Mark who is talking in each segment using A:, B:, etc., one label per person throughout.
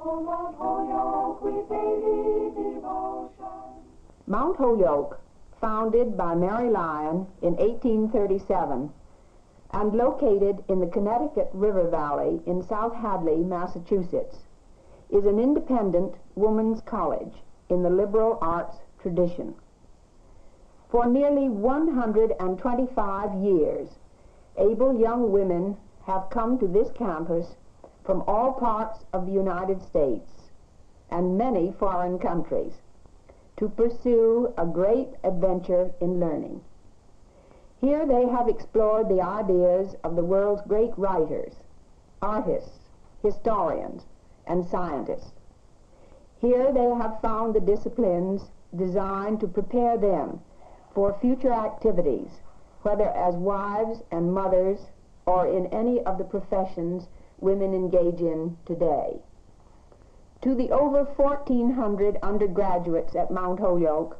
A: Mount Holyoke with daily devotion.
B: Mount Holyoke, founded by Mary Lyon in 1837 and located in the Connecticut River Valley in South Hadley, Massachusetts, is an independent women's college in the liberal arts tradition. For nearly 125 years, able young women have come to this campus from all parts of the United States and many foreign countries to pursue a great adventure in learning. Here they have explored the ideas of the world's great writers, artists, historians, and scientists. Here they have found the disciplines designed to prepare them for future activities, whether as wives and mothers or in any of the professions women engage in today. To the over 1,400 undergraduates at Mount Holyoke,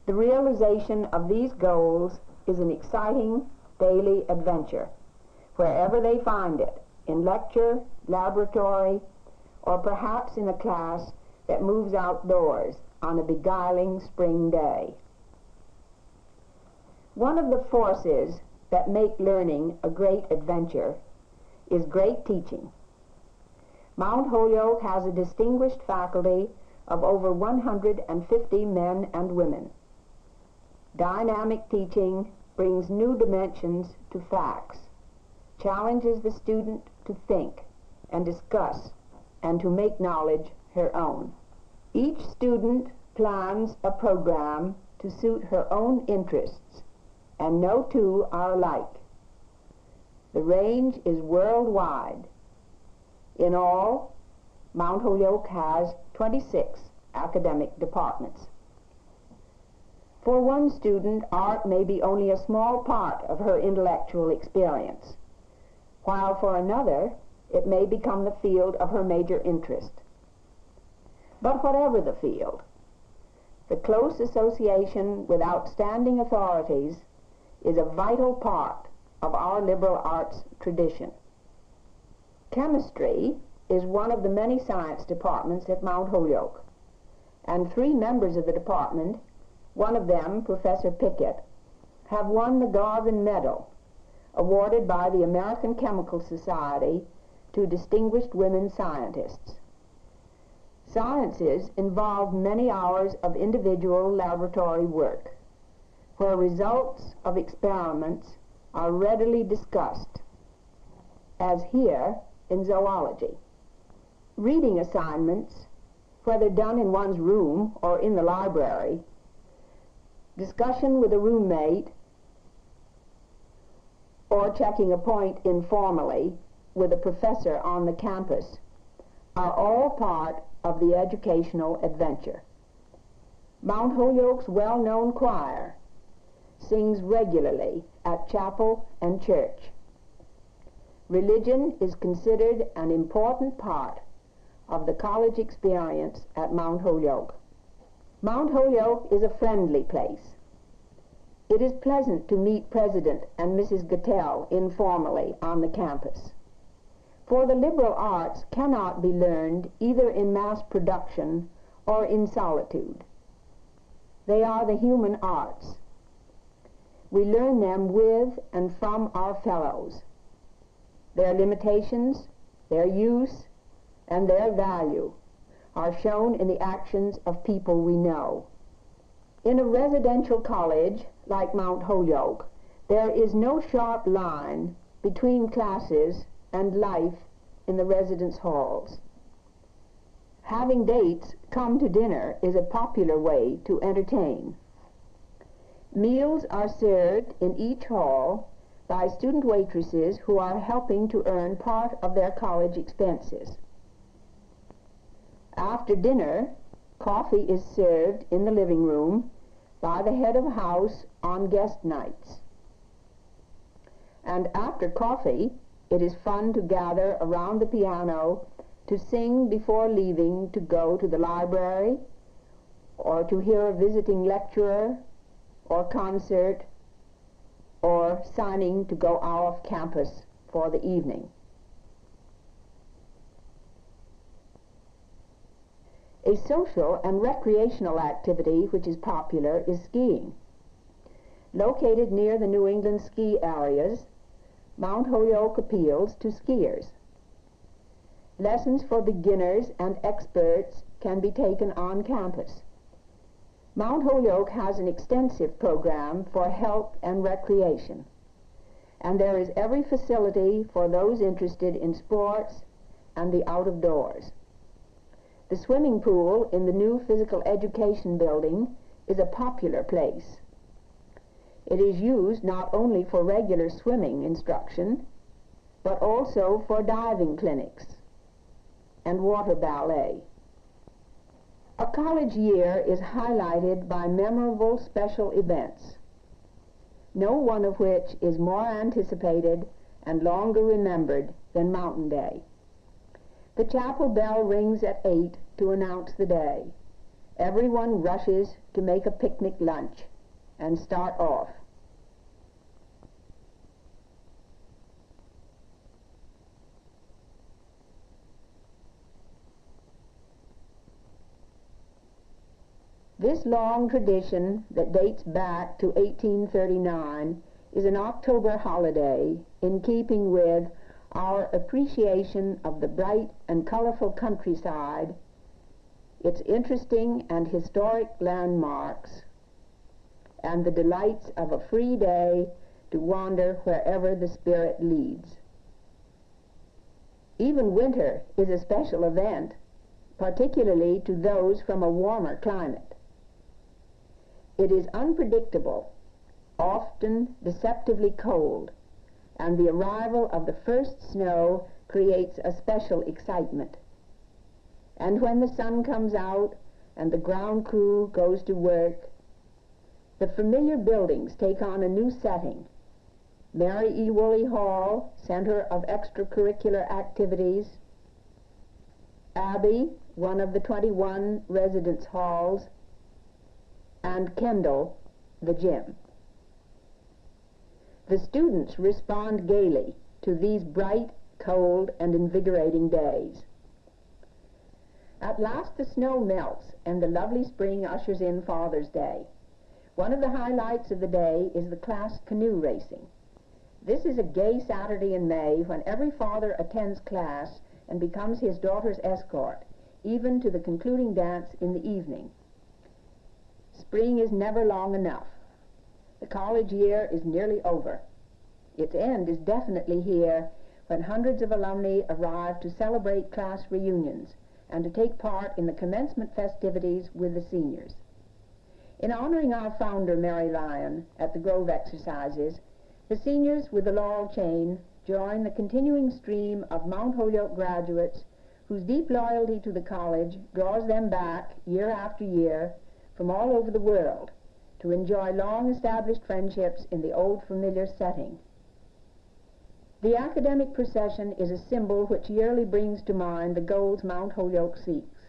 B: the realization of these goals is an exciting daily adventure, wherever they find it, in lecture, laboratory, or perhaps in a class that moves outdoors on a beguiling spring day. One of the forces that make learning a great adventure is great teaching. Mount Holyoke has a distinguished faculty of over 150 men and women. Dynamic teaching brings new dimensions to facts, challenges the student to think and discuss and to make knowledge her own. Each student plans a program to suit her own interests, and no two are alike. The range is worldwide. In all, Mount Holyoke has 26 academic departments. For one student, art may be only a small part of her intellectual experience, while for another, it may become the field of her major interest. But whatever the field, the close association with outstanding authorities is a vital part of our liberal arts tradition. Chemistry is one of the many science departments at Mount Holyoke, and 3 members of the department, one of them, Professor Pickett, have won the Garvin Medal, awarded by the American Chemical Society to distinguished women scientists. Sciences involve many hours of individual laboratory work, where results of experiments are readily discussed, as here in zoology. Reading assignments, whether done in one's room or in the library, discussion with a roommate, or checking a point informally with a professor on the campus are all part of the educational adventure. Mount Holyoke's well-known choir sings regularly at chapel and church. Religion is considered an important part of the college experience at Mount Holyoke. Mount Holyoke is a friendly place. It is pleasant to meet President and Mrs. Gettell informally on the campus. For the liberal arts cannot be learned either in mass production or in solitude. They are the human arts. We learn them with and from our fellows. Their limitations, their use, and their value are shown in the actions of people we know. In a residential college like Mount Holyoke, there is no sharp line between classes and life in the residence halls. Having dates come to dinner is a popular way to entertain. Meals are served in each hall by student waitresses who are helping to earn part of their college expenses. After dinner, coffee is served in the living room by the head of house on guest nights. And after coffee, it is fun to gather around the piano to sing before leaving to go to the library or to hear a visiting lecturer or concert or signing to go off campus for the evening. A social and recreational activity which is popular is skiing. Located near the New England ski areas, Mount Holyoke appeals to skiers. Lessons for beginners and experts can be taken on campus. Mount Holyoke has an extensive program for health and recreation, and there is every facility for those interested in sports and the out of doors. The swimming pool in the new physical education building is a popular place. It is used not only for regular swimming instruction, but also for diving clinics and water ballet. A college year is highlighted by memorable special events, no one of which is more anticipated and longer remembered than Mountain Day. The chapel bell rings at 8 to announce the day. Everyone rushes to make a picnic lunch and start off. This long tradition that dates back to 1839 is an October holiday in keeping with our appreciation of the bright and colorful countryside, its interesting and historic landmarks, and the delights of a free day to wander wherever the spirit leads. Even winter is a special event, particularly to those from a warmer climate. It is unpredictable, often deceptively cold, and the arrival of the first snow creates a special excitement. And when the sun comes out and the ground crew goes to work, the familiar buildings take on a new setting. Mary E. Woolley Hall, center of extracurricular activities; Abbey, one of the 21 residence halls; and Kendall, the gym. The students respond gaily to these bright, cold, and invigorating days. At last the snow melts and the lovely spring ushers in Father's Day. One of the highlights of the day is the class canoe racing. This is a gay Saturday in May when every father attends class and becomes his daughter's escort, even to the concluding dance in the evening. Spring is never long enough. The college year is nearly over. Its end is definitely here when hundreds of alumni arrive to celebrate class reunions and to take part in the commencement festivities with the seniors. In honoring our founder, Mary Lyon, at the Grove exercises, the seniors with the laurel chain join the continuing stream of Mount Holyoke graduates whose deep loyalty to the college draws them back year after year from all over the world to enjoy long-established friendships in the old familiar setting. The academic procession is a symbol which yearly brings to mind the goals Mount Holyoke seeks.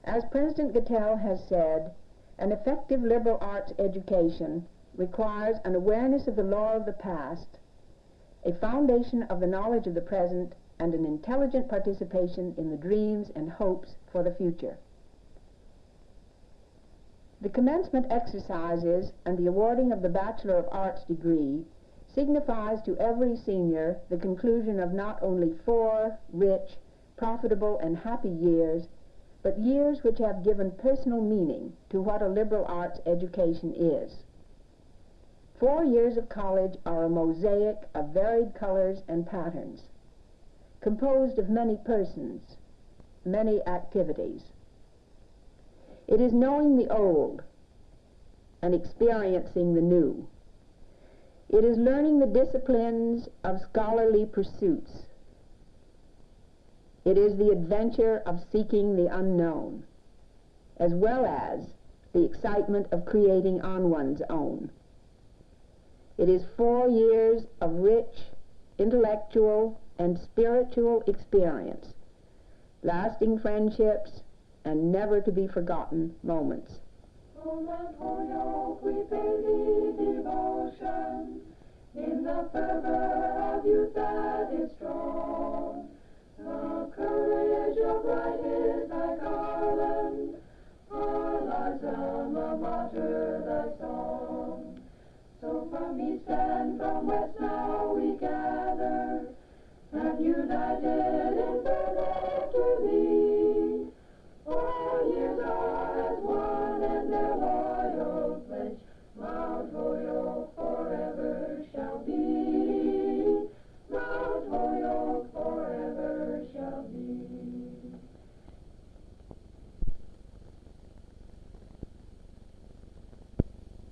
B: As President Gettell has said, an effective liberal arts education requires an awareness of the lore of the past, a foundation of the knowledge of the present, and an intelligent participation in the dreams and hopes for the future. The commencement exercises and the awarding of the Bachelor of Arts degree signifies to every senior the conclusion of not only 4 rich, profitable, and happy years, but years which have given personal meaning to what a liberal arts education is. 4 years of college are a mosaic of varied colors and patterns, composed of many persons, many activities. It is knowing the old and experiencing the new. It is learning the disciplines of scholarly pursuits. It is the adventure of seeking the unknown, as well as the excitement of creating on one's own. It is 4 years of rich, intellectual, and spiritual experience, lasting friendships, and never-to-be-forgotten moments.
A: On Mount Holyoke we pay thee devotion, in the fervor of youth that is strong. The courage of right is thy garland, a song. So from east and from west now we gather, and united in the